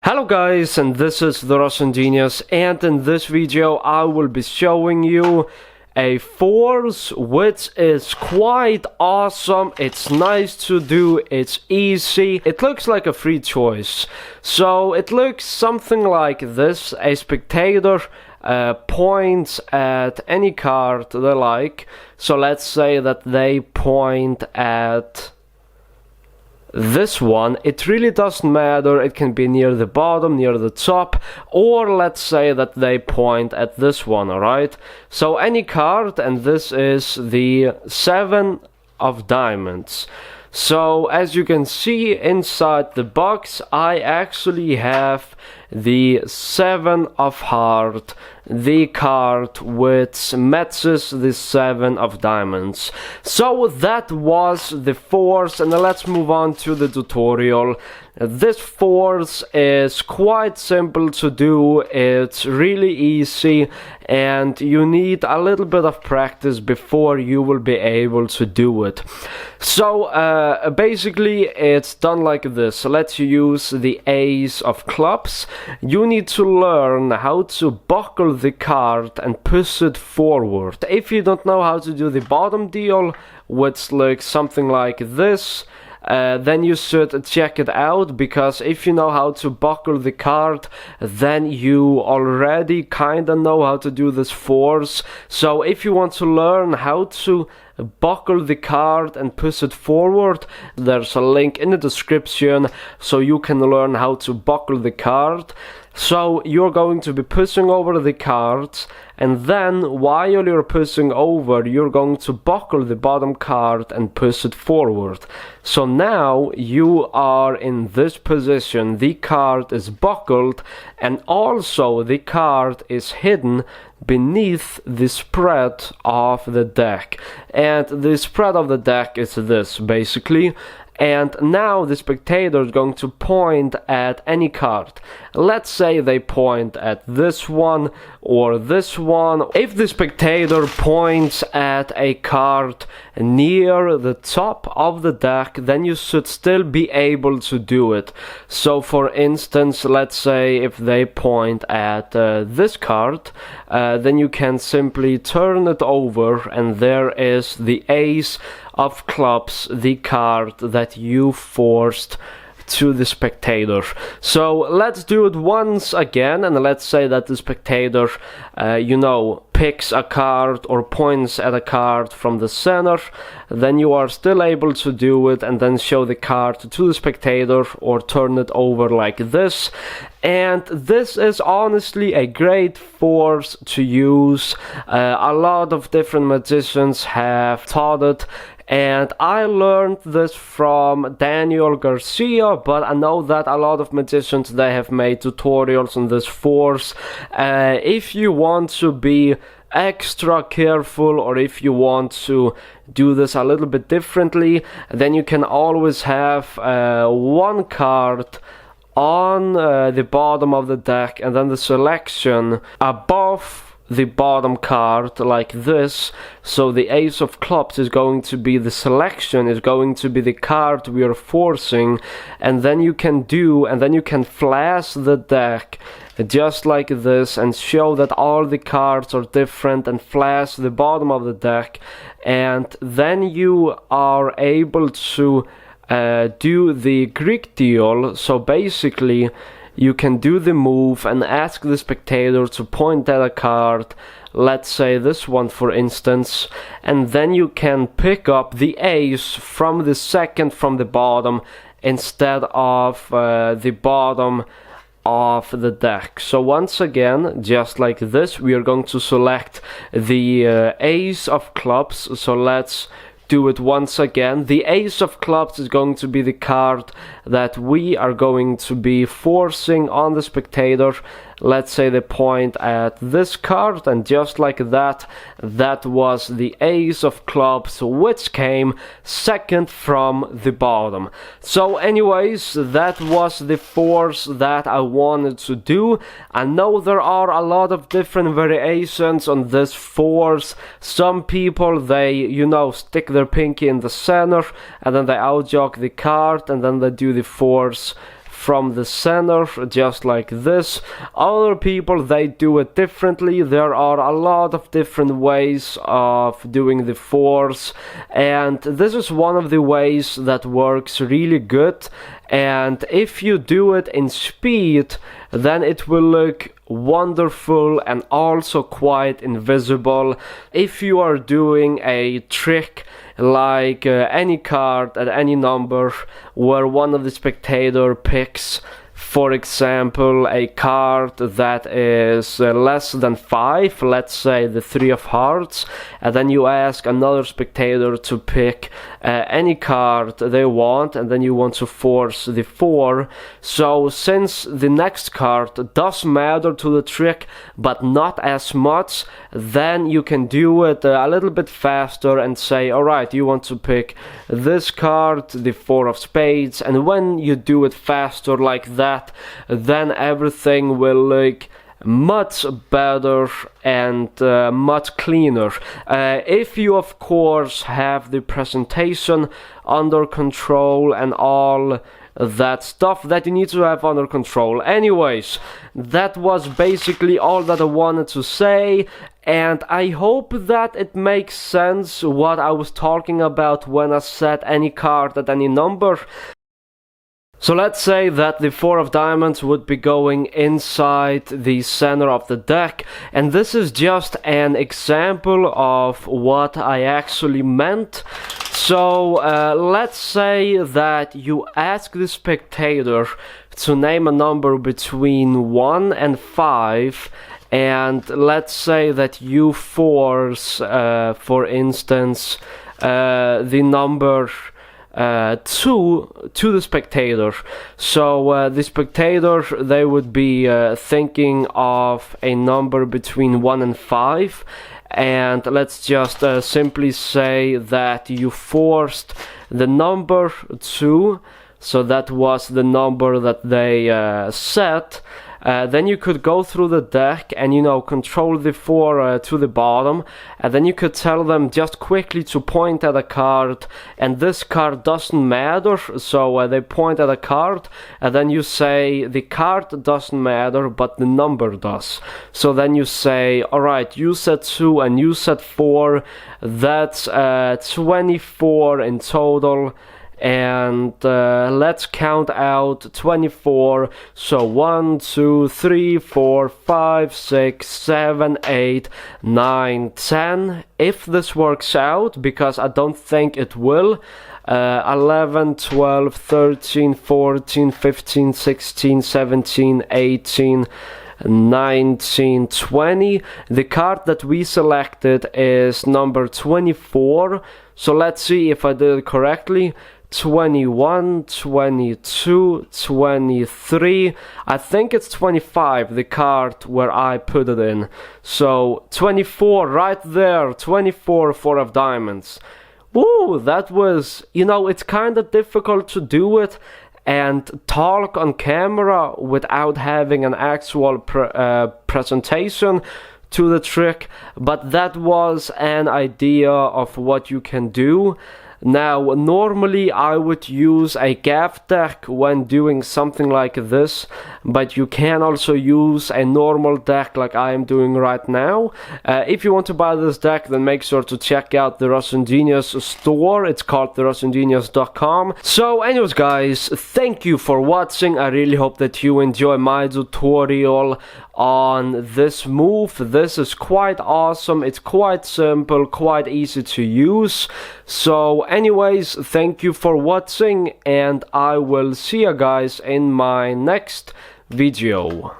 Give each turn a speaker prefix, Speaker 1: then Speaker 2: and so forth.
Speaker 1: Hello guys, and this is TheRussianGenius, and in this video I will be showing you a force which is quite awesome. It's nice to do, it's easy, it looks like a free choice. So it looks something like this. A spectator points at any card they like. So let's say that they point at this one. It really doesn't matter, it can be near the bottom, near the top, or let's say that they point at this one, alright? So any card, and this is the 7 of diamonds. So as you can see inside the box, I actually have the 7 of heart, the card which matches the 7 of diamonds. So that was the force, and let's move on to the tutorial. This force is quite simple to do, it's really easy, and you need a little bit of practice before you will be able to do it. So basically it's done like this. Let's use the ace of clubs. You need to learn how to buckle the card and push it forward. If you don't know how to do the bottom deal, which looks something like this, then you should check it out, because if you know how to buckle the card, then you already kinda know how to do this force. So if you want to learn how to buckle the card and push it forward, there's a link in the description so you can learn how to buckle the card. So you're going to be pushing over the cards, and then while you're pushing over, you're going to buckle the bottom card and push it forward. So now you are in this position, the card is buckled, and also the card is hidden beneath the spread of the deck. And the spread of the deck is this, basically. And now the spectator is going to point at any card. Let's say they point at this one or this one. If the spectator points at a card near the top of the deck, then you should still be able to do it. So for instance, let's say if they point at this card, then you can simply turn it over, and there is the ace of clubs, the card that you forced to the spectator. So let's do it once again, and let's say that the spectator picks a card or points at a card from the center. Then you are still able to do it and then show the card to the spectator or turn it over like this. And this is honestly a great force to use. A lot of different magicians have taught it, and I learned this from Daniel Garcia, but I know that a lot of magicians, they have made tutorials on this force. If you want to be extra careful, or if you want to do this a little bit differently, then you can always have one card on the bottom of the deck, and then the selection above the bottom card like this. So the ace of clubs is going to be the selection, is going to be the card we are forcing, and then you can flash the deck just like this and show that all the cards are different, and flash the bottom of the deck, and then you are able to do the Greek deal. So basically you can do the move and ask the spectator to point at a card, let's say this one for instance, and then you can pick up the ace from the second from the bottom instead of the bottom of the deck. So once again, just like this, we are going to select the ace of clubs. So let's do it once again. The ace of clubs is going to be the card that we are going to be forcing on the spectator. Let's say they point at this card, and just like that, that was the ace of clubs, which came second from the bottom. So anyways, that was the force that I wanted to do. I know there are a lot of different variations on this force. Some people, they stick their pinky in the center, and then they outjog the card, and then they do the force from the center, just like this. Other people, they do it differently. There are a lot of different ways of doing the 4s, and this is one of the ways that works really good. And if you do it in speed, then it will look wonderful and also quite invisible. If you are doing a trick like any card at any number where one of the spectator picks, for example, a card that is less than 5, let's say the 3 of hearts, and then you ask another spectator to pick any card they want, and then you want to force the 4. So since the next card does matter to the trick but not as much, then you can do it a little bit faster and say, alright, you want to pick this card, the 4 of spades, and when you do it faster like that, then everything will look much better and much cleaner. If you of course have the presentation under control and all that stuff that you need to have under control. Anyways, that was basically all that I wanted to say, and I hope that it makes sense what I was talking about when I said any card at any number. So let's say that the 4 of diamonds would be going inside the center of the deck, and this is just an example of what I actually meant. So let's say that you ask the spectator to name a number between 1 and 5, and let's say that you force, for instance, the number 2 to the spectator. So the spectator, they would be thinking of a number between 1 and 5, and let's just simply say that you forced the number 2, so that was the number that they set. Then you could go through the deck and, you know, control the 4 to the bottom, and then you could tell them just quickly to point at a card, and this card doesn't matter, so they point at a card, and then you say the card doesn't matter but the number does. So then you say, alright, you said 2 and you said 4, that's 24 in total. And let's count out 24. So 1, 2, 3, 4, 5, 6, 7, 8, 9, 10. If this works out, because I don't think it will. 11, 12, 13, 14, 15, 16, 17, 18, 19, 20. The card that we selected is number 24. So let's see if I did it correctly. 21, 22, 23, I think it's 25, the card where I put it in. So 24 right there, 24, 4 of diamonds. Woo, that was, you know, it's kind of difficult to do it and talk on camera without having an actual presentation to the trick, but that was an idea of what you can do. Now, normally I would use a Gav deck when doing something like this, but you can also use a normal deck like I am doing right now. If you want to buy this deck, then make sure to check out the TheRussianGenius store. It's called TheRussianGenius.com. So anyways guys, thank you for watching. I really hope that you enjoy my tutorial on this move. This is quite awesome. It's quite simple, quite easy to use. So anyways, thank you for watching, and I will see you guys in my next video.